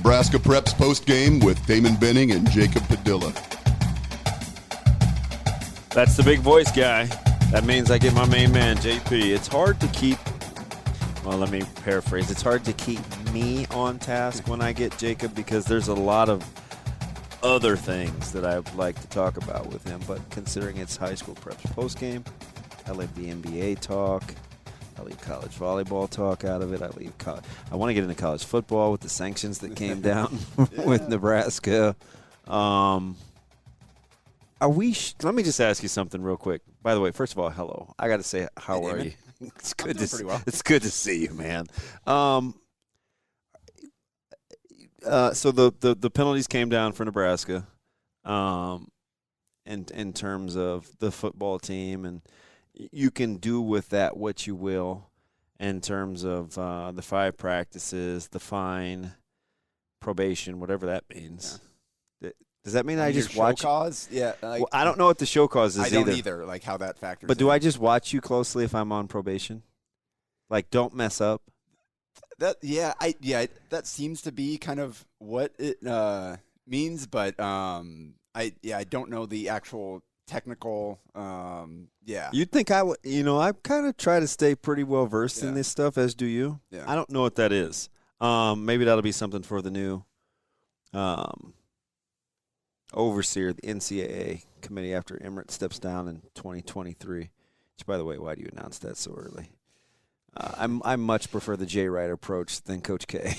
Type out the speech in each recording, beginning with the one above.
Nebraska Preps postgame with Damon Benning and Jacob Padilla. That's the big voice guy. That means I get my main man, JP. It's hard to keep, well, let me paraphrase. It's hard to keep me on task when I get Jacob because there's a lot of other things that I would like to talk about with him. But considering it's high school preps postgame, I leave the NBA talk. I leave college volleyball talk out of it. I want to get into college football with the sanctions that came down with Nebraska. Let me just ask you something real quick. By the way, first of all, hello. I got to say, how are you? It's good to well. It's good to see you, man. So the penalties came down for Nebraska, in terms of the football team, and you can do with that what you will in terms of the 5 practices, the fine, probation, whatever that means. Yeah. Does that mean I just watch? Show cause? Yeah. Well, I don't know what the show cause is either. I don't either, like how that factors But do I just watch you closely if I'm on probation? Like, don't mess up? That seems to be kind of what it means, but I don't know the actual technical. You'd think I would. I kind of try to stay pretty well versed in this stuff, as do you. Yeah. I don't know what that is. Maybe that'll be something for the new overseer, the NCAA committee, after Emmert steps down in 2023. Which, by the way, why do you announce that so early? I much prefer the Jay Wright approach than Coach K.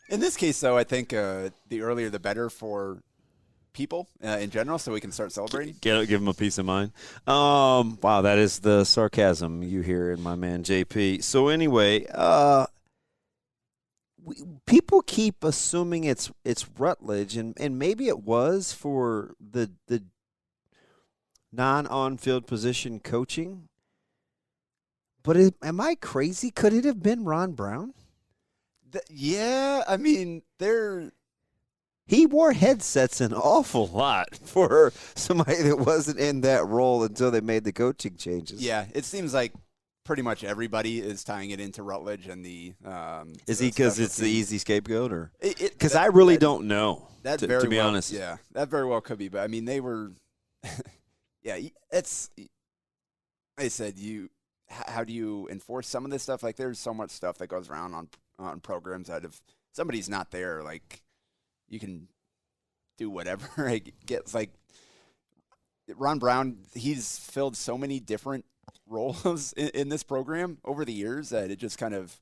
In this case, though, I think the earlier the better for people in general, so we can start celebrating. Give them a peace of mind. Wow, that is the sarcasm you hear in my man JP. So anyway, people keep assuming it's Rutledge, and maybe it was for the non-on-field position coaching. But am I crazy? Could it have been Ron Brown? Yeah, I mean, he wore headsets an awful lot for somebody that wasn't in that role until they made the coaching changes. Yeah, it seems like pretty much everybody is tying it into Rutledge and the. Is he because it's the easy scapegoat, or because I really don't know? To be honest, yeah, that very well could be. But I mean, they were. Yeah, it's. I said you. How do you enforce some of this stuff? Like, there's so much stuff that goes around on programs that if somebody's not there, like, you can do whatever. It gets like Ron Brown. He's filled so many different roles in this program over the years that it just kind of,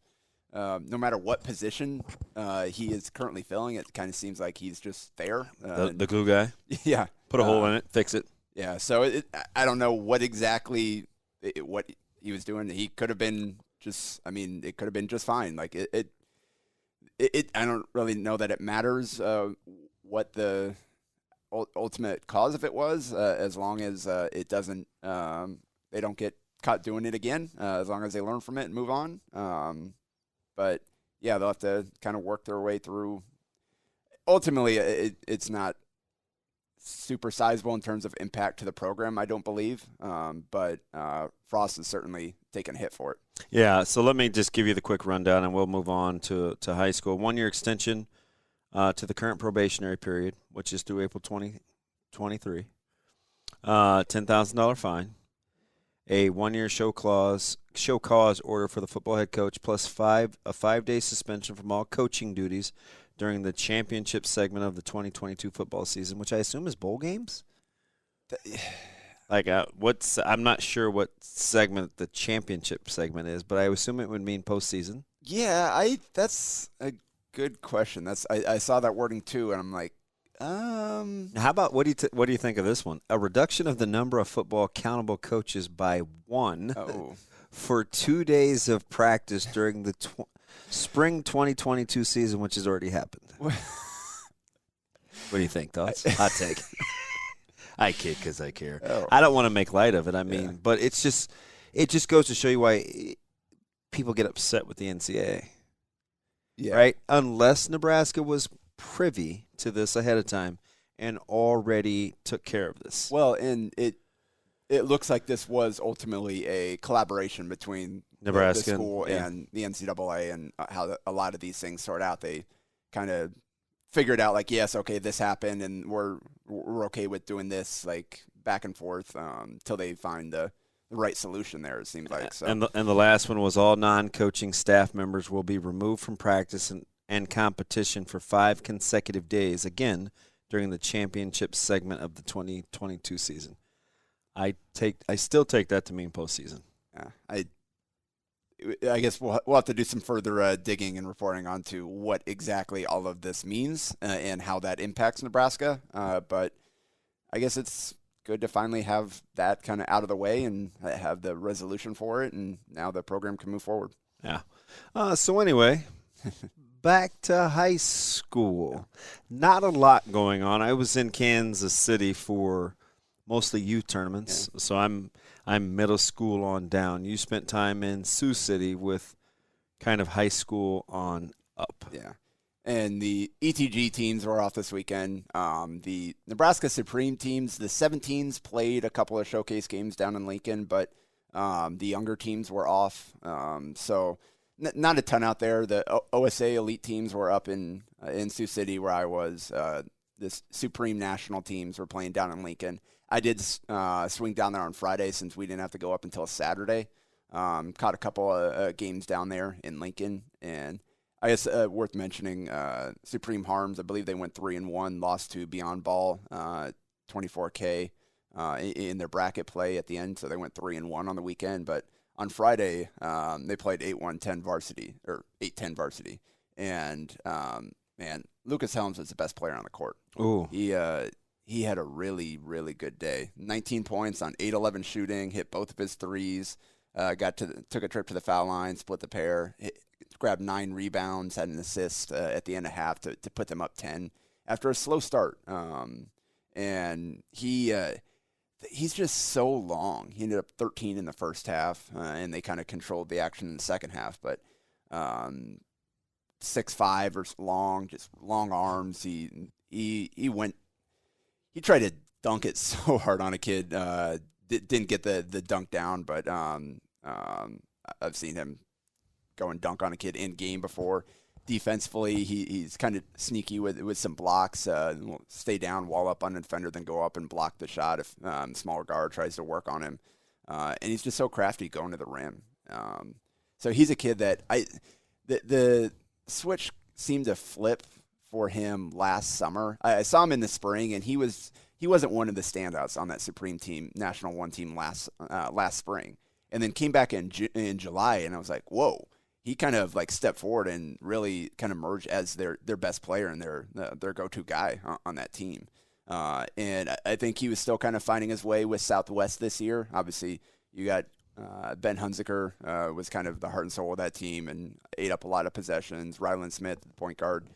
no matter what position he is currently filling, it kind of seems like he's just there. The glue guy. Yeah. Put a hole in it, fix it. Yeah. So I don't know what exactly what he was doing. He could have been just. I mean, it could have been just fine. Like it. I don't really know that it matters what the ultimate cause of it was, as long as it doesn't. They don't get caught doing it again. As long as they learn from it and move on. But yeah, they'll have to kind of work their way through. Ultimately, it's not super sizable in terms of impact to the program, I don't believe. But Frost has certainly taken a hit for it. Yeah, so let me just give you the quick rundown, and we'll move on to high school. 1-year extension to the current probationary period, which is through April 2023. $10,000 fine. A 1-year show cause order for the football head coach, plus a 5-day suspension from all coaching duties during the championship segment of the 2022 football season, which I assume is bowl games? Like, I'm not sure what segment the championship segment is, but I assume it would mean postseason. Yeah, that's a good question. I saw that wording too, and I'm like, How about what do you think of this one? A reduction of the number of football accountable coaches by 1 for 2 days of practice during the spring 2022 season, which has already happened. What do you think, thoughts? Hot take. I kid because I care. I don't want to make light of it. I mean, but it just goes to show you why people get upset with the NCAA. Yeah. Right? Unless Nebraska was privy to this ahead of time and already took care of this. Well, and it looks like this was ultimately a collaboration between Nebraska the school and the NCAA, and how a lot of these things sort out. They kind of figured out like, yes, okay, this happened, and we're okay with doing this, like back and forth till they find the right solution there. It seems like. So. And the last one was all non-coaching staff members will be removed from practice and competition for 5 consecutive days. Again, during the championship segment of the 2022 season. I still take that to mean postseason. Yeah, I guess we'll have to do some further digging and reporting onto what exactly all of this means and how that impacts Nebraska. But I guess it's good to finally have that kind of out of the way and have the resolution for it, and now the program can move forward. Yeah. So anyway, back to high school. Not a lot going on. I was in Kansas City for mostly youth tournaments, so I'm middle school on down. You spent time in Sioux City with kind of high school on up. Yeah. And the ETG teams were off this weekend. The Nebraska Supreme teams, the 17s, played a couple of showcase games down in Lincoln, but the younger teams were off. So not a ton out there. The OSA elite teams were up in Sioux City where I was. The Supreme national teams were playing down in Lincoln. I did swing down there on Friday since we didn't have to go up until Saturday. Caught a couple of games down there in Lincoln, and I guess worth mentioning Supreme Harms. I believe they went 3-1, lost to Beyond Ball 24K in their bracket play at the end, so they went 3-1 on the weekend. But on Friday, they played 8-1-10 varsity or 8-10 varsity, and man, Lucas Helms was the best player on the court. Ooh. He had a really, really good day. 19 points on 8-11 shooting, hit both of his threes, took a trip to the foul line, split the pair, grabbed 9 rebounds, had an assist at the end of half to put them up 10 after a slow start. And he's just so long. He ended up 13 in the first half, and they kind of controlled the action in the second half. But 6'5" or long, just long arms. He tried to dunk it so hard on a kid. Didn't get the dunk down, but I've seen him go and dunk on a kid in game before. Defensively, he's kind of sneaky with some blocks. Stay down, wall up on the defender, then go up and block the shot if smaller guard tries to work on him. And he's just so crafty going to the rim. So he's a kid that the switch seemed to flip for him last summer. I saw him in the spring, and he wasn't one of the standouts on that Supreme team, National 1 team last spring, and then came back in July, and I was like, whoa. He kind of like stepped forward and really kind of emerged as their best player and their go-to guy on that team. And I think he was still kind of finding his way with Southwest this year. Obviously, you got Ben Hunziker was kind of the heart and soul of that team and ate up a lot of possessions. Ryland Smith, the point guard,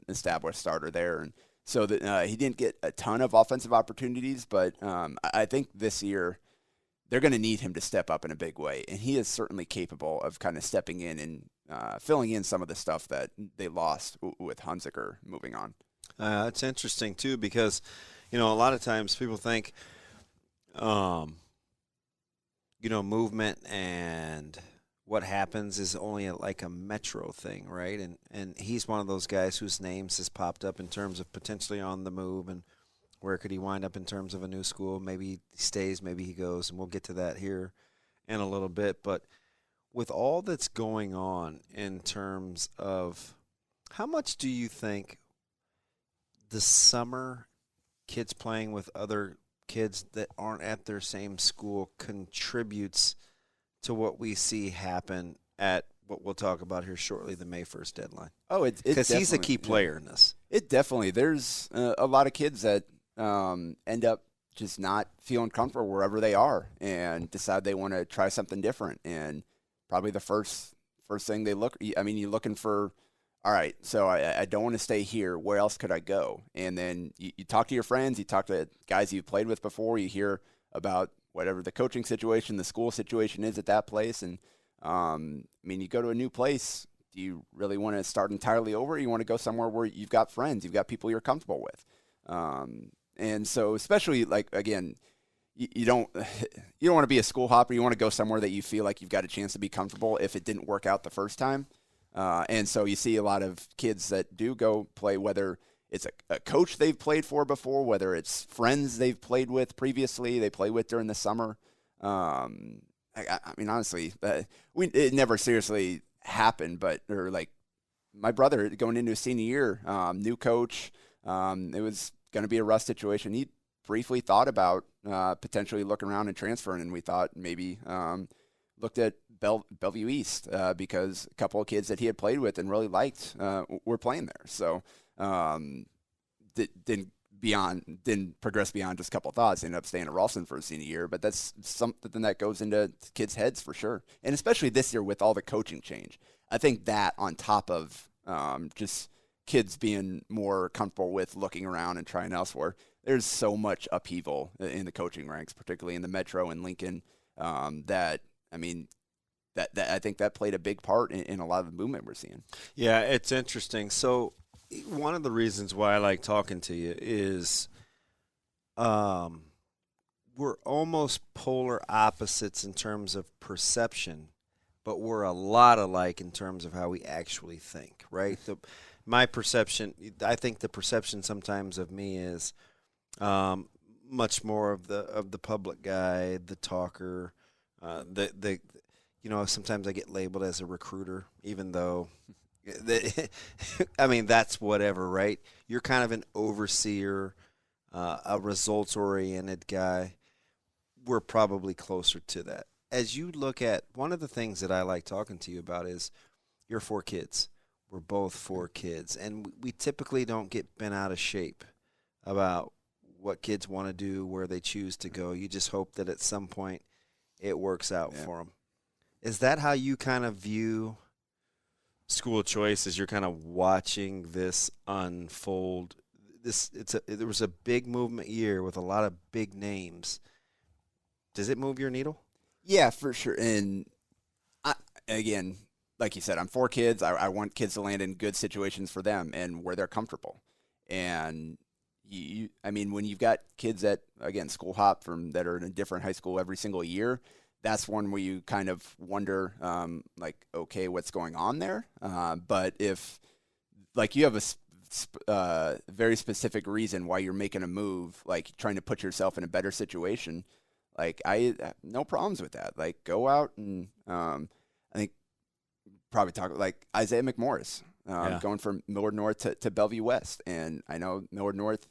established starter there. And so that he didn't get a ton of offensive opportunities, but I think this year they're going to need him to step up in a big way. And he is certainly capable of kind of stepping in and filling in some of the stuff that they lost with Hunziker moving on. It's interesting, too, because, a lot of times people think, movement and what happens is only like a metro thing, right? And he's one of those guys whose names has popped up in terms of potentially on the move and where could he wind up in terms of a new school. Maybe he stays, maybe he goes, and we'll get to that here in a little bit. But with all that's going on in terms of how much do you think the summer kids playing with other kids that aren't at their same school contributes to what we see happen at what we'll talk about here shortly, the May 1st deadline? Oh, it's because he's a key player in this. It definitely. There's a lot of kids that end up just not feeling comfortable wherever they are and decide they want to try something different. And probably the first thing they look, I mean, you're looking for, all right, so I don't want to stay here. Where else could I go? And then you talk to your friends, you talk to guys you've played with before, you hear about whatever the coaching situation, the school situation is at that place. And, I mean, you go to a new place, do you really want to start entirely over? Or you want to go somewhere where you've got friends, you've got people you're comfortable with? And so especially, like, again, you don't want to be a school hopper. You want to go somewhere that you feel like you've got a chance to be comfortable if it didn't work out the first time. And so you see a lot of kids that do go play, whether it's a coach they've played for before, whether it's friends they've played with previously, they play with during the summer. I mean, honestly, it never seriously happened, but my brother going into his senior year, new coach, it was going to be a rough situation. He briefly thought about potentially looking around and transferring, and we thought maybe looked at Bellevue East because a couple of kids that he had played with and really liked were playing there. So didn't progress beyond just a couple of thoughts. Ended up staying at Ralston for his senior year, but that's something that goes into kids' heads for sure. And especially this year with all the coaching change, I think that on top of just kids being more comfortable with looking around and trying elsewhere, there's so much upheaval in the coaching ranks, particularly in the Metro and Lincoln, that I think that played a big part in a lot of the movement we're seeing. Yeah, it's interesting. So one of the reasons why I like talking to you is we're almost polar opposites in terms of perception, but we're a lot alike in terms of how we actually think, right? My perception, I think the perception sometimes of me is much more of the public guy, the talker, sometimes I get labeled as a recruiter, even though, I mean, that's whatever, right? You're kind of an overseer, a results-oriented guy. We're probably closer to that. As you look at, one of the things that I like talking to you about is you're 4 kids. We're both 4 kids, and we typically don't get bent out of shape about what kids want to do, where they choose to go. You just hope that at some point it works out for them. Is that how you kind of view school choice as you're kind of watching this unfold? There was a big movement year with a lot of big names. Does it move your needle? Yeah, for sure. And again, like you said, I'm 4 kids. I want kids to land in good situations for them and where they're comfortable. And when you've got kids that, again, school hop that are in a different high school every single year, that's one where you kind of wonder, okay, what's going on there? But if, you have a very specific reason why you're making a move, like trying to put yourself in a better situation, I have no problems with that. Go out and I think probably talk Isaiah McMorris going from Millard North to Bellevue West. And I know Millard North,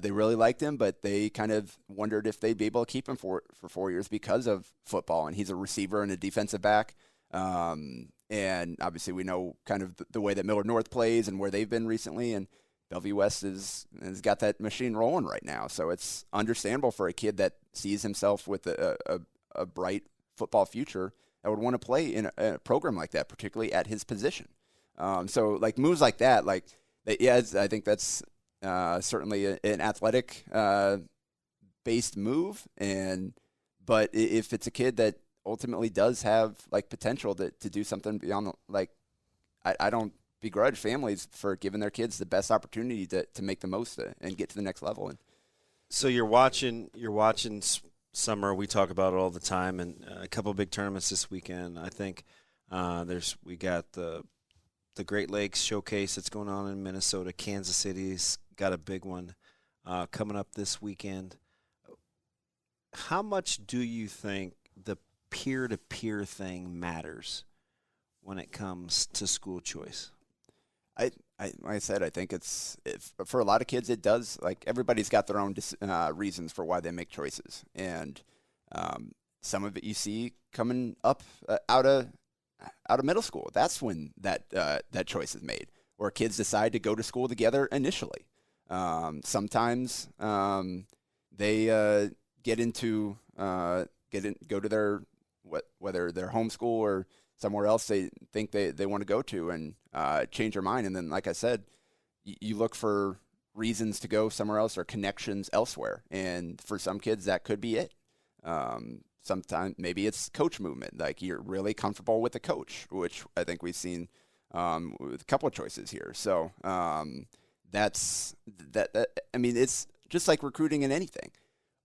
they really liked him, but they kind of wondered if they'd be able to keep him for 4 years because of football. And he's a receiver and a defensive back. And obviously we know kind of the way that Millard North plays and where they've been recently. And Bellevue West has got that machine rolling right now. So it's understandable for a kid that sees himself with a bright football future that would want to play in a program like that, particularly at his position. So moves like that, I think that's certainly an athletic based move. But if it's a kid that ultimately does have potential to do something beyond, I don't begrudge families for giving their kids the best opportunity to make the most of it and get to the next level. And so you're watching summer. We talk about it all the time, and a couple of big tournaments this weekend. I think we got the Great Lakes Showcase that's going on in Minnesota. Kansas City's got a big one coming up this weekend. How much do you think the peer-to-peer thing matters when it comes to school choice? Like I said, I think for a lot of kids, it does. Everybody's got their own reasons for why they make choices, and some of it you see coming up out of middle school. That's when that choice is made, or kids decide to go to school together initially. Sometimes they go to their whether their home school or somewhere else they think they want to go to and change their mind. And then, like I said, you look for reasons to go somewhere else or connections elsewhere. And for some kids, that could be it. Sometimes maybe it's coach movement. You're really comfortable with the coach, which I think we've seen with a couple of choices here. So that's that. I mean, it's just like recruiting in anything.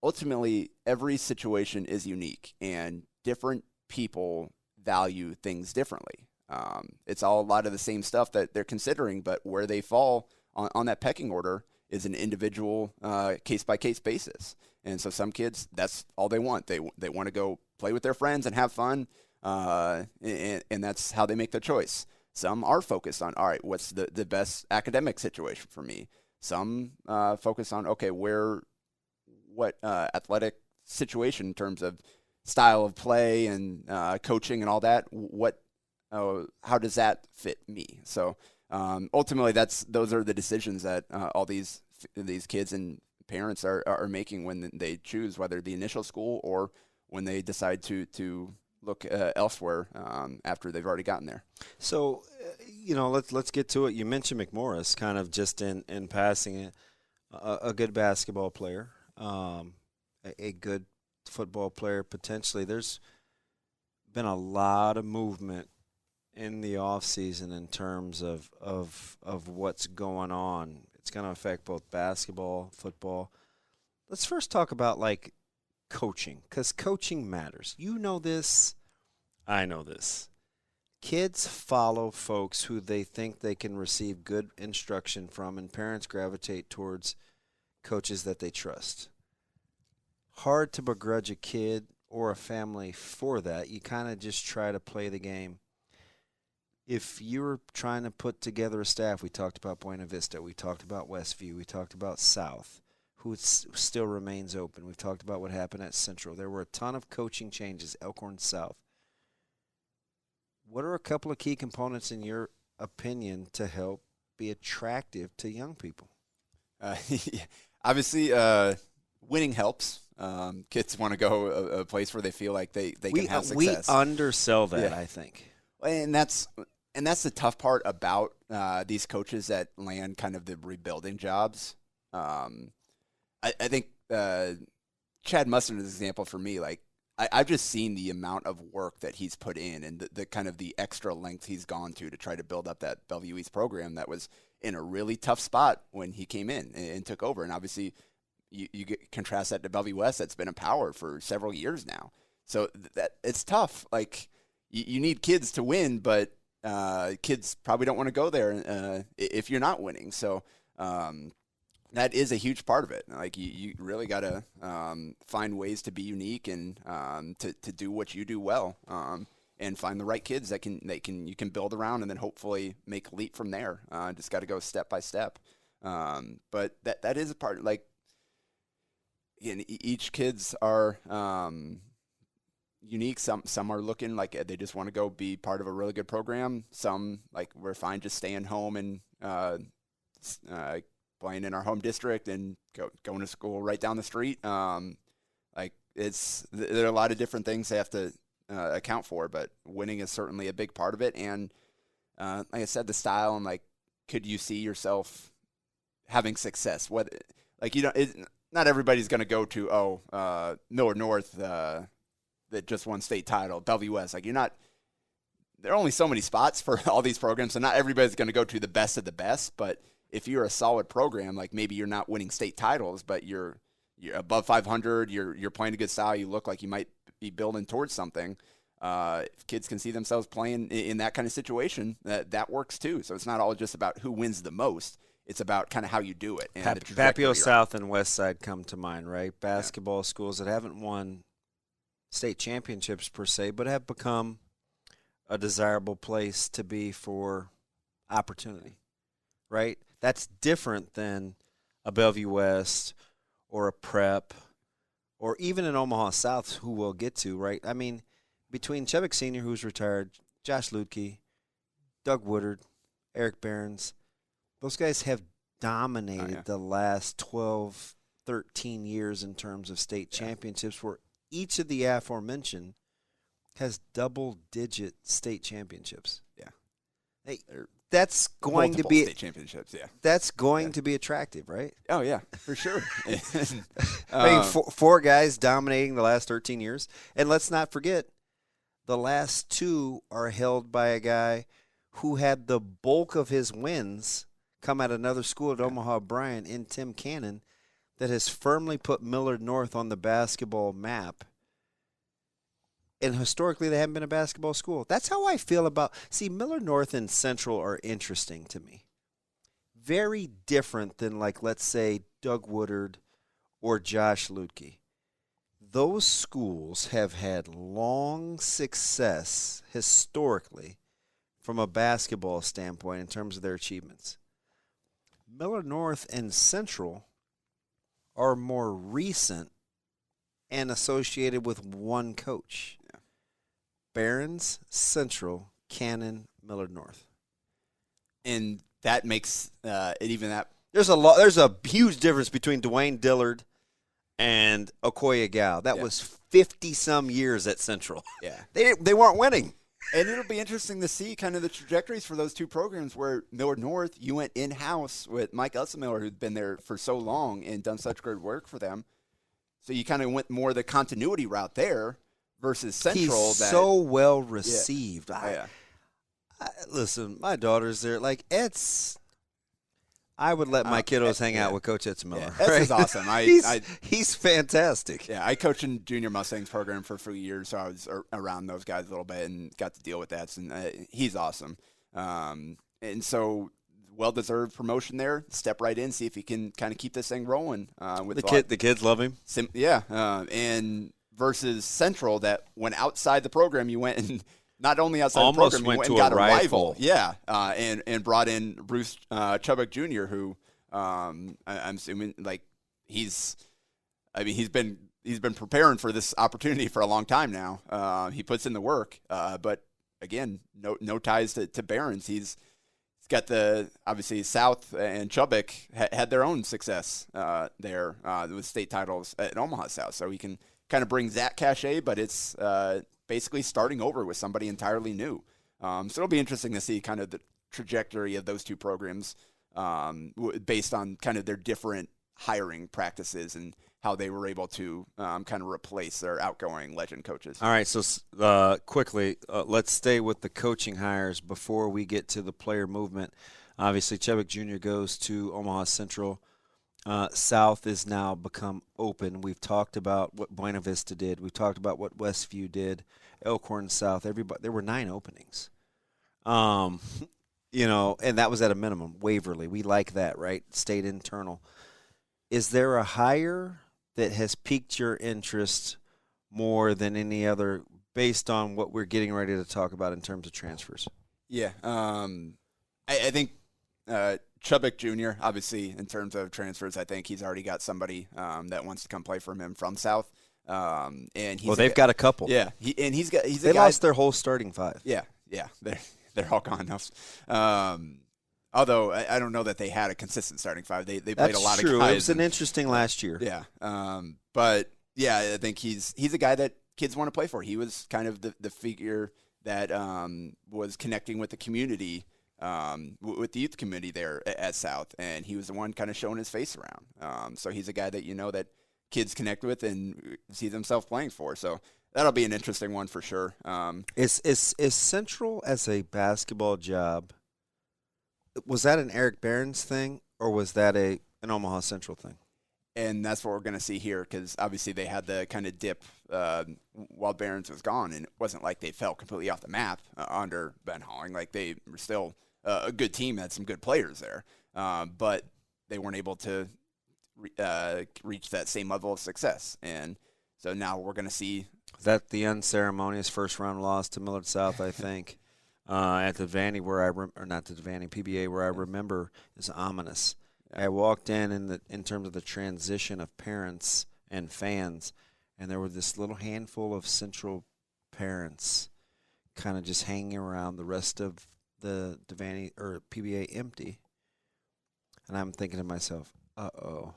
Ultimately, every situation is unique, and different people value things differently. It's all a lot of the same stuff that they're considering, but where they fall on that pecking order is an individual case-by-case basis. And so some kids, that's all they want. They want to go play with their friends and have fun, and that's how they make their choice. Some are focused on, all right, what's the best academic situation for me? Some focus on, okay, what athletic situation in terms of style of play and coaching and all that, how does that fit me? So ultimately, those are the decisions that all these kids and parents are making when they choose whether the initial school or when they decide to look elsewhere after they've already gotten there. So, let's get to it. You mentioned McMorris, kind of just in passing, a good basketball player, a good football player potentially. There's been a lot of movement in the offseason in terms of what's going on. It's going to affect both basketball, football. Let's first talk about, like, coaching, because coaching matters. You know this. I know this. Kids follow folks who they think they can receive good instruction from, and parents gravitate towards coaches that they trust. Hard to begrudge a kid or a family for that. You kind of just try to play the game. If you're trying to put together a staff, we talked about Buena Vista, we talked about Westview, we talked about South, who still remains open. We've talked about what happened at Central. There were a ton of coaching changes, Elkhorn South. What are a couple of key components, in your opinion, to help be attractive to young people? Obviously, winning helps. Kids want to go a place where they feel like they can have success. We undersell that, I think. And that's the tough part about these coaches that land kind of the rebuilding jobs. I think Chad Mustard is an example for me. Like, I've just seen the amount of work that he's put in and the kind of the extra length he's gone to try to build up that Bellevue East program that was in a really tough spot when he came in and took over. And obviously, you contrast that to Bellevue West that's been in power for several years now. So that it's tough. Like, you need kids to win, but kids probably don't want to go there if you're not winning. So that is a huge part of it. Like, you really got to find ways to be unique and to do what you do well, and find the right kids that you can build around, and then hopefully make a leap from there. Just got to go step by step. But that is a part. Like, again, each kids are unique. Some are looking like they just want to go be part of a really good program. Some, like, we're fine just staying home and playing in our home district and going to school right down the street. Like, there are a lot of different things they have to account for, but winning is certainly a big part of it. And like I said, the style and, like, could you see yourself having success? Whether, like, not everybody's going to go to Miller North that just won state title, WS. Like, there are only so many spots for all these programs, so not everybody's going to go to the best of the best. But if you're a solid program, like, maybe you're not winning state titles, but you're above 500, you're playing a good style, you look like you might be building towards something. If kids can see themselves playing in that kind of situation, that works too. So it's not all just about who wins the most. It's about kind of how you do it. And Papio South and West Side come to mind, right? Basketball schools that haven't won state championships per se, but have become a desirable place to be for opportunity, right? That's different than a Bellevue West or a Prep or even an Omaha South, who we'll get to, right? I mean, between Chubbuck Sr., who's retired, Josh Lutke, Doug Woodard, Eric Behrens, those guys have dominated the last 12, 13 years in terms of state championships, where each of the aforementioned has double-digit state championships. Yeah. Hey, that's going to be state championships. Yeah, that's going to be attractive, right? Oh yeah, for sure. I mean, four guys dominating the last 13 years, and let's not forget, the last two are held by a guy who had the bulk of his wins come at another school at Omaha Bryan in Tim Cannon, that has firmly put Millard North on the basketball map. and historically they haven't been a basketball school. That's how I feel about. See, Millard North and Central are interesting to me. Very different than, like, let's say Doug Woodard or Josh Lutke. Those schools have had long success historically from a basketball standpoint in terms of their achievements. Millard North and Central are more recent and associated with one coach. Yeah. Barron's, Central, Cannon, Millard North. And that makes it even that. There's a huge difference between Dwayne Dillard and Okoye Gal. That was 50-some years at Central. Yeah. They weren't winning. And it'll be interesting to see kind of the trajectories for those two programs where Millard North, you went in-house with Mike Elsamiller, who'd been there for so long and done such good work for them. So you kind of went more the continuity route there versus Central. He's so well received. Yeah. Listen, my daughter's there. Like, I would let my kiddos hang out with Coach Elsamiller. Yeah, this is awesome. He's fantastic. Yeah, I coached in Junior Mustangs program for a few years, so I was around those guys a little bit and got to deal with that. And he's awesome. And so, well-deserved promotion there. Step right in, see if he can kind of keep this thing rolling. With the kids love him. And versus Central that went outside the program, you went and not only outside almost the program, you went and to got a rival. Yeah, and brought in Bruce Chubbuck Jr., who I'm assuming like he's been preparing for this opportunity for a long time now. He puts in the work, but again, no ties to Barron's. He's got obviously South and Chubbuck had their own success there with state titles at Omaha South, so he can kind of bring that cachet, but it's basically starting over with somebody entirely new. So it'll be interesting to see kind of the trajectory of those two programs based on kind of their different hiring practices and how they were able to kind of replace their outgoing legend coaches. All right, so quickly, let's stay with the coaching hires before we get to the player movement. Obviously, Chubbuck Jr. goes to Omaha Central. South is now become open. We've talked about what Buena Vista did. We've talked about what Westview did. Elkhorn South. There were 9 openings. And that was at a minimum. Waverly, we like that, right? State internal. Is there a hire that has piqued your interest more than any other based on what we're getting ready to talk about in terms of transfers? Yeah. I think Chubbuck Jr., obviously, in terms of transfers, I think he's already got somebody that wants to come play for him from South. And they've got a couple. Yeah. They lost their whole starting 5. Yeah. They're all gone now. Although I don't know that they had a consistent starting 5. They played a lot of guys. It was an interesting last year. Yeah. But yeah, I think he's a guy that kids want to play for. He was kind of the figure that was connecting with the community, with the youth community there at South, and he was the one kind of showing his face around. So he's a guy that that kids connect with and see themselves playing for. So that'll be an interesting one for sure. Is Central as a basketball job? Was that an Eric Barron's thing, or was that an Omaha Central thing? And that's what we're going to see here, because obviously they had the kind of dip while Barron's was gone, and it wasn't like they fell completely off the map under Ben Halling. Like, they were still a good team, had some good players there, but they weren't able to reach that same level of success. And so now we're going to see. Is that the unceremonious first-round loss to Millard South, I think? At the Vandy PBA where I remember is ominous. Yeah. I walked in terms of the transition of parents and fans, and there were this little handful of Central parents kind of just hanging around, the rest of the Vandy or PBA empty. And I'm thinking to myself, uh-oh,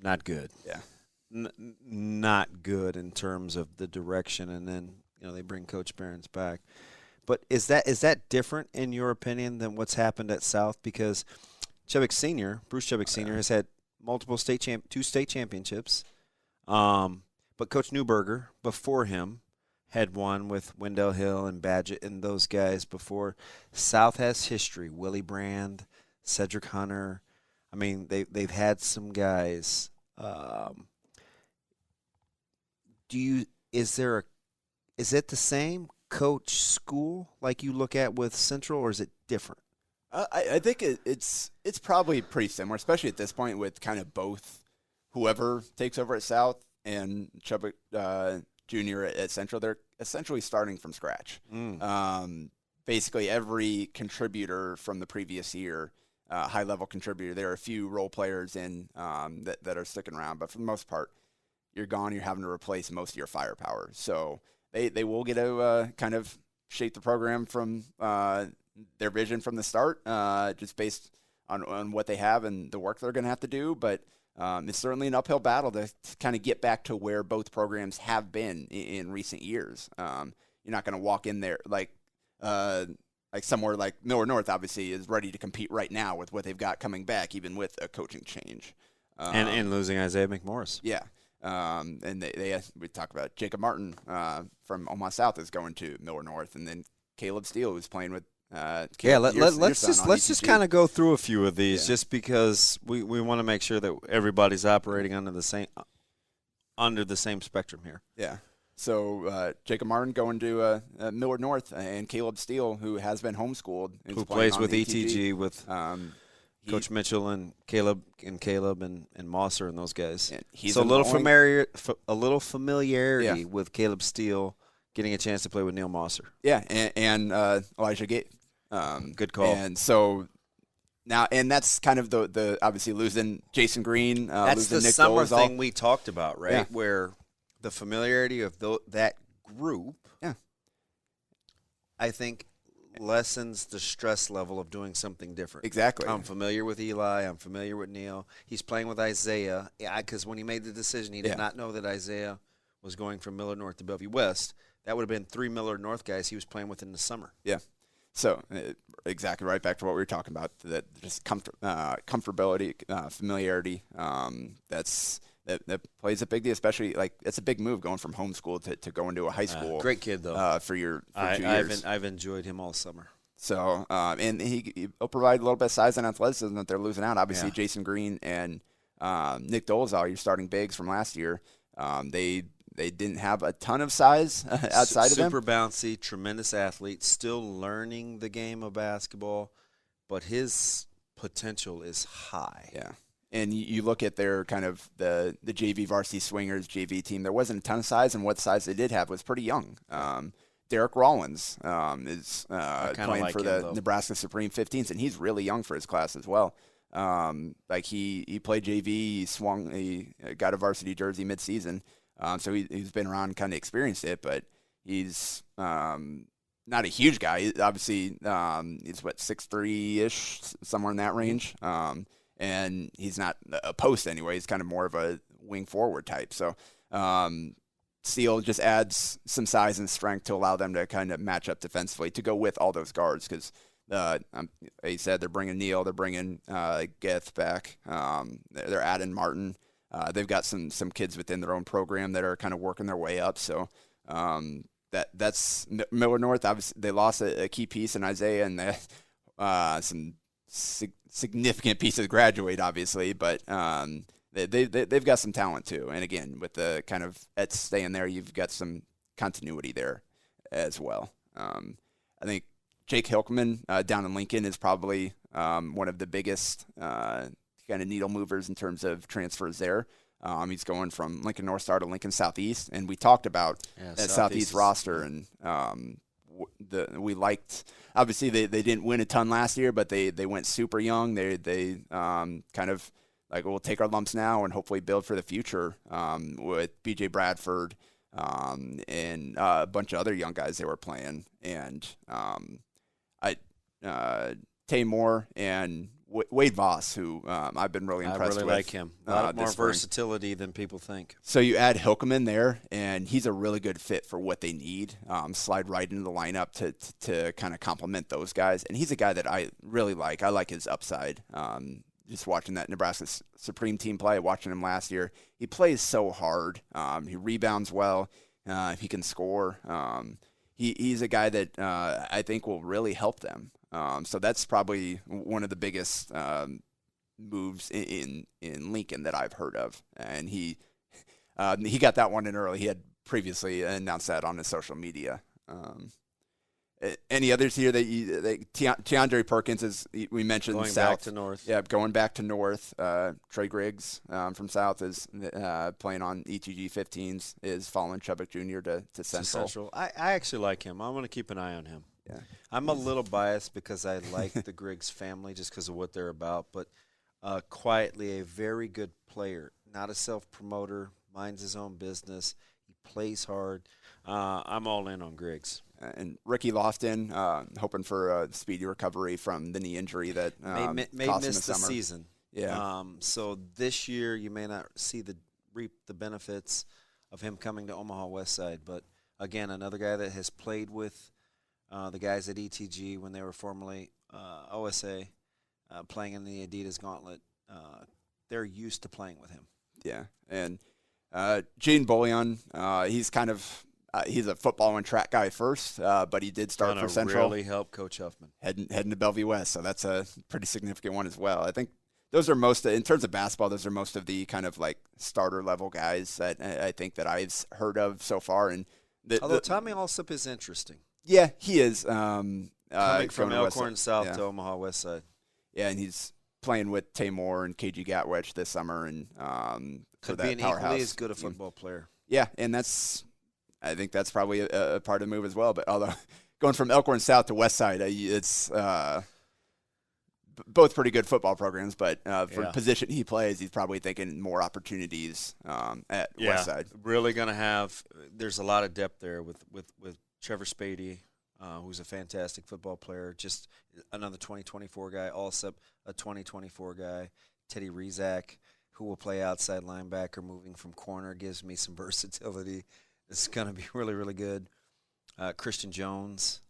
not good. Yeah. Not good in terms of the direction, and then they bring Coach Barron's back. But is that different in your opinion than what's happened at South? Because Bruce Chubbuck Sr. has had multiple two state championships. But Coach Newberger before him had one with Wendell Hill and Badgett and those guys before. South has history. Willie Brand, Cedric Hunter. I mean, they've had some guys. Is there is it the same coach school like you look at with Central, or is it different? I think it's probably pretty similar, especially at this point with kind of both whoever takes over at South and Chubbuck Jr. at Central. They're essentially starting from scratch. Basically, every contributor from the previous year, high-level contributor, there are a few role players in that are sticking around, but for the most part, you're gone. You're having to replace most of your firepower. So they will get to kind of shape the program from their vision from the start, just based on what they have and the work they're going to have to do. But it's certainly an uphill battle to kind of get back to where both programs have been in recent years. You're not going to walk in there like somewhere like Miller North obviously is ready to compete right now with what they've got coming back, even with a coaching change. And losing Isaiah McMorris. Yeah. And we talked about Jacob Martin from Omaha South is going to Miller North, and then Caleb Steele, who's playing with let's just kind of go through a few of these, Yeah. just because we want to make sure that everybody's operating under the same spectrum here. Yeah. So Jacob Martin going to Miller North, and Caleb Steele, who has been homeschooled, Who plays with ETG with Coach Mitchell and Caleb and Mosser and those guys. And he's so a little familiarity with Caleb Steele getting a chance to play with Neil Mosser. Yeah, and Elijah Gate. Good call. And so now, and that's kind of the obviously losing Jason Green. That's losing the Nick summer Dolezal. thing we talked about, right? Yeah. Where the familiarity of that group, I think, lessens the stress level of doing something different. Exactly. I'm familiar with Eli. I'm familiar with Neil. He's playing with Isaiah. Because when he made the decision, he did not know that Isaiah was going from Miller North to Bellevue West. That would have been 3 Miller North guys he was playing with in the summer. Yeah. So exactly right back to what we were talking about, that just comfortability, familiarity. That plays a big deal, especially like it's a big move going from homeschool to going to a high school. Great kid though. For 2 years. I've enjoyed him all summer. So and he'll provide a little bit of size and athleticism that they're losing out. Obviously, Jason Green and Nick Dolezal, your starting bigs from last year, they didn't have a ton of size outside of them. Super bouncy, tremendous athlete, still learning the game of basketball, but his potential is high. Yeah. And you look at their kind of the JV varsity swingers JV team, there wasn't a ton of size, and what size they did have was pretty young. Derrick Rawlins is playing for the Nebraska Supreme 15s, and he's really young for his class as well. Like he played JV, he got a varsity jersey midseason. So he's been around, kind of experienced it, but he's not a huge guy. Obviously, he's 6'3"-ish, somewhere in that range. And he's not a post anyway. He's kind of more of a wing forward type. So Steele just adds some size and strength to allow them to kind of match up defensively to go with all those guards, because he said they're bringing Neil, they're bringing Geth back, they're adding Martin. They've got some kids within their own program that are kind of working their way up. So that's Miller North. Obviously, they lost a key piece in Isaiah, and some significant pieces graduate, obviously. But they've got some talent too. And again, with the kind of Ets staying there, you've got some continuity there as well. I think Jake Hilkman down in Lincoln is probably one of the biggest kind of needle movers in terms of transfers there. He's going from Lincoln North Star to Lincoln Southeast, and we talked about that Southeast roster, and we liked. Obviously, they didn't win a ton last year, but they went super young. They kind of like, we'll take our lumps now and hopefully build for the future with B.J. Bradford and a bunch of other young guys they were playing, and Tay Moore and Wade Voss, who I've been really impressed with. I really like him. A lot more versatility than people think. So you add Hilkeman there, and he's a really good fit for what they need. Slide right into the lineup to kind of complement those guys. And he's a guy that I really like. I like his upside. Just watching that Nebraska Supreme team play, watching him last year, he plays so hard. He rebounds well. He can score. He's a guy that I think will really help them. So that's probably one of the biggest moves in Lincoln that I've heard of, and he got that one in early. He had previously announced that on his social media. Any others here that Tiandre Perkins is, we mentioned Going South. back to North. Yeah, going back to North. Trey Griggs from South is playing on ETG 15s, is following Chubbuck Jr. to Central. I actually like him. I want to keep an eye on him. Yeah. I'm a little biased because I like the Griggs family just because of what they're about, but quietly a very good player, not a self-promoter, minds his own business. He plays hard. I'm all in on Griggs. And Ricky Lofton, hoping for a speedy recovery from the knee injury that may cost him miss the summer. season. Yeah. So this year you may not reap the benefits of him coming to Omaha West Side. But again, another guy that has played with the guys at ETG when they were formerly OSA, playing in the Adidas Gauntlet. They're used to playing with him. Yeah, and Gene Bullion, he's kind of he's a football and track guy first, but he did start for Central. Really help Coach Huffman heading to Bellevue West, so that's a pretty significant one as well. I think those are in terms of basketball, those are most of the kind of like starter level guys that I think that I've heard of so far. And although Tommy Alsop is interesting. Yeah, he is. Coming from Elkhorn South to Omaha West Side. Yeah, and he's playing with Tamor and KG Gatwich this summer, and could for be that an powerhouse equally as good a football player. Yeah, and I think that's probably a part of the move as well. But although going from Elkhorn South to West Side, it's both pretty good football programs. But for the position he plays, he's probably thinking more opportunities at West Side. Really going to have. There's a lot of depth there with Trevor Spady, who's a fantastic football player. Just another 2024 guy. Alsop, a 2024 guy. Teddy Rizak, who will play outside linebacker, moving from corner, gives me some versatility. It's going to be really, really good. Christian Jones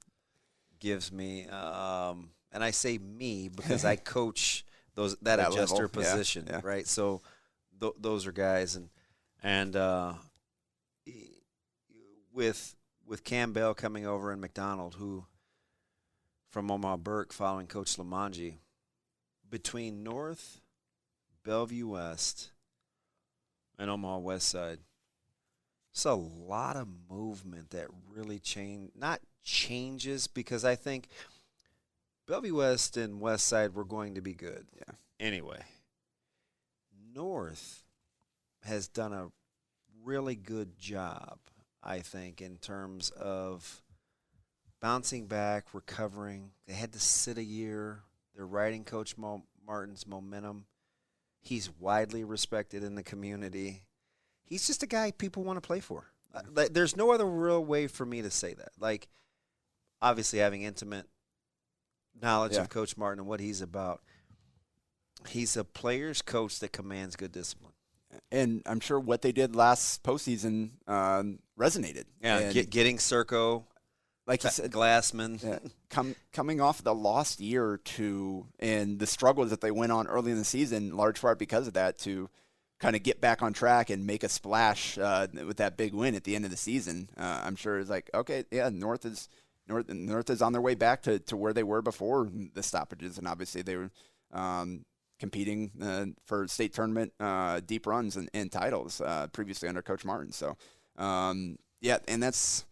gives me, and I say me because I coach that adjuster level. Position, right? So those are guys, and with Campbell coming over and McDonald, who from Omaha Burke following Coach Lamanji, between North, Bellevue West, and Omaha West Side, it's a lot of movement that really changes because I think Bellevue West and West Side were going to be good. Yeah. Anyway, North has done a really good job, I think, in terms of bouncing back, recovering. They had to sit a year. They're riding Coach Martin's momentum. He's widely respected in the community. He's just a guy people want to play for. There's no other real way for me to say that. Like, obviously having intimate knowledge of Coach Martin and what he's about. He's a player's coach that commands good discipline. And I'm sure what they did last postseason resonated. Yeah, getting Serco, like you said, Glassman. Coming off the lost year or two and the struggles that they went on early in the season, large part because of that, to kind of get back on track and make a splash with that big win at the end of the season. I'm sure it's like, okay, yeah, North is on their way back to where they were before the stoppages, and obviously they were competing for state tournament deep runs and titles previously under Coach Martin. So, and that's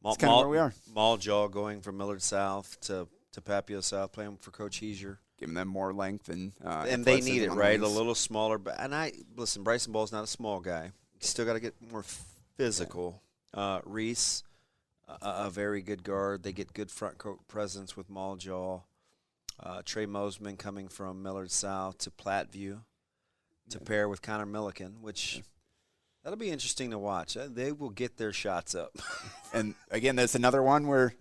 kind of where we are. Maljaw going from Millard South to Papio South, playing for Coach Heesier. Giving them more length and they need it, right? A little smaller. But listen, Bryson Ball's not a small guy. You still got to get more physical. Reese, a very good guard. They get good front court presence with Maljaw. Trey Mosman coming from Millard South to Platteview to pair with Connor Milliken, which that'll be interesting to watch. They will get their shots up. And again, there's another one where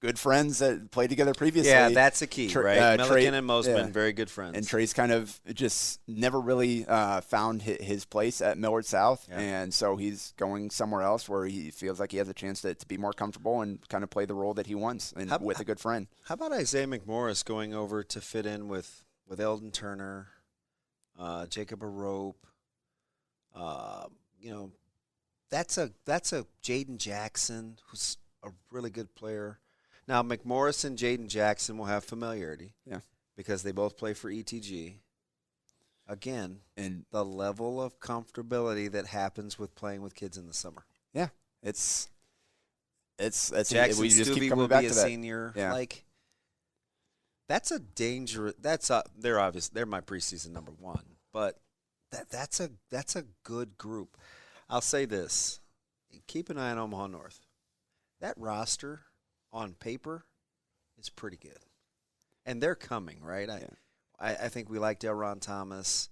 good friends that played together previously. Yeah, that's a key, right? Milliken and Mosman, very good friends. And Trey's kind of just never really found his place at Millard South, and so he's going somewhere else where he feels like he has a chance to be more comfortable and kind of play the role that he wants with a good friend. How about Isaiah McMorris going over to fit in with Eldon Turner, Jacob Arope? That's a Jaden Jackson who's a really good player. Now, McMorris and Jaden Jackson will have familiarity because they both play for ETG. again, And the level of comfortability that happens with playing with kids in the summer. yeah, it's Jackson we just keep Stubbe coming will back be a to that. senior. Yeah. Like, that's a dangerous. They're my preseason number one, but that's a good group. I'll say this: keep an eye on Omaha North. That roster on paper is pretty good, and they're coming, right? I think we like Delron Thomas.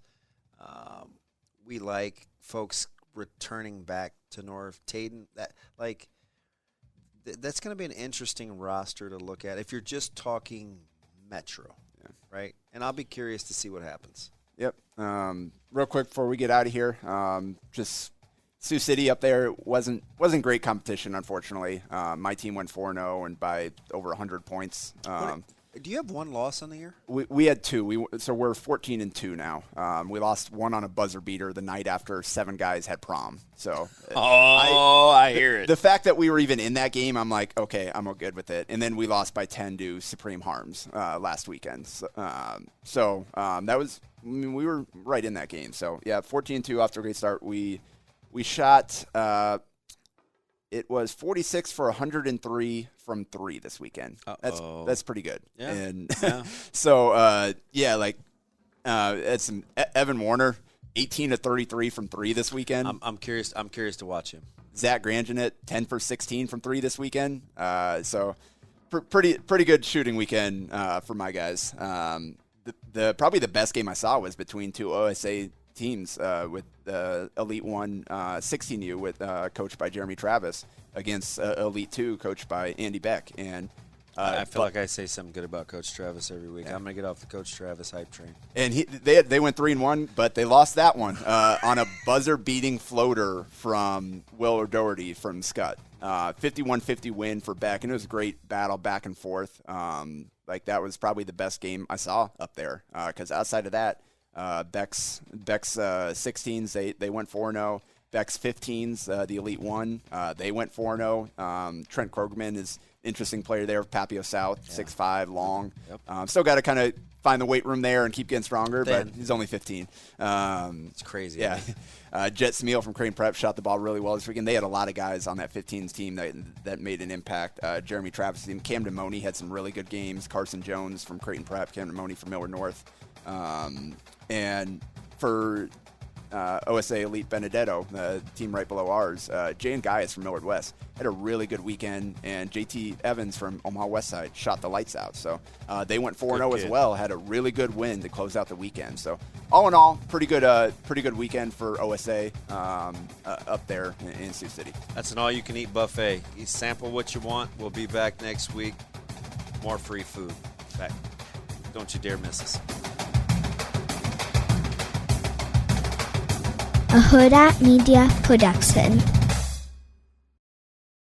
We like folks returning back to North. Taden, that's going to be an interesting roster to look at if you're just talking Metro, right? And I'll be curious to see what happens. Yep. Real quick before we get out of here, just Sioux City up there wasn't great competition, unfortunately. My team went 4-0 and by over 100 points. Do you have one loss on the year? We had two. So we're 14-2 now. We lost one on a buzzer beater the night after 7 guys had prom. So I hear it. The fact that we were even in that game, I'm like, okay, I'm all good with it. And then we lost by 10 to Supreme Harms last weekend. So that was, we were right in that game. So yeah, 14-2 off to a great start. We shot. It was 46 for 103 from 3 this weekend. That's pretty good. Yeah. And Yeah. so it's Evan Warner, 18 to 33 from 3 this weekend. I'm curious to watch him. Zach Grangenet, 10 for 16 from 3 this weekend. So pretty good shooting weekend for my guys. Probably the best game I saw was between two OSA teams with Elite 1 16U with coached by Jeremy Travis against Elite 2 coached by Andy Beck. And I feel like I say something good about Coach Travis every week. Yeah. I'm going to get off the Coach Travis hype train. And they went 3-1, but they lost that one on a buzzer-beating floater from Will Doherty from Scott. 51-50 win for Beck, and it was a great battle back and forth. That was probably the best game I saw up there because outside of that, Beck's 16s, they went 4-0. Beck's 15s, the Elite 1, they went 4-0. Trent Krogman is an interesting player there, Papio South, 6'5", long. Yep. Still got to kind of find the weight room there and keep getting stronger, but he's only 15. It's crazy. Yeah. Jet Smeal from Crane Prep shot the ball really well this weekend. They had a lot of guys on that 15s team that made an impact. Jeremy Travis' team. Camden Money had some really good games. Carson Jones from Creighton Prep. Camden Money from Millward North. And for OSA Elite Benedetto, the team right below ours, Jay and Gaius from Millward West had a really good weekend, and JT Evans from Omaha West Side shot the lights out. So they went 4-0 as well, had a really good win to close out the weekend. So all in all, pretty good weekend for OSA up there in Sioux City. That's an all-you-can-eat buffet. You sample what you want. We'll be back next week. More free food. Back. Don't you dare miss us. A Hurrdat Media Production.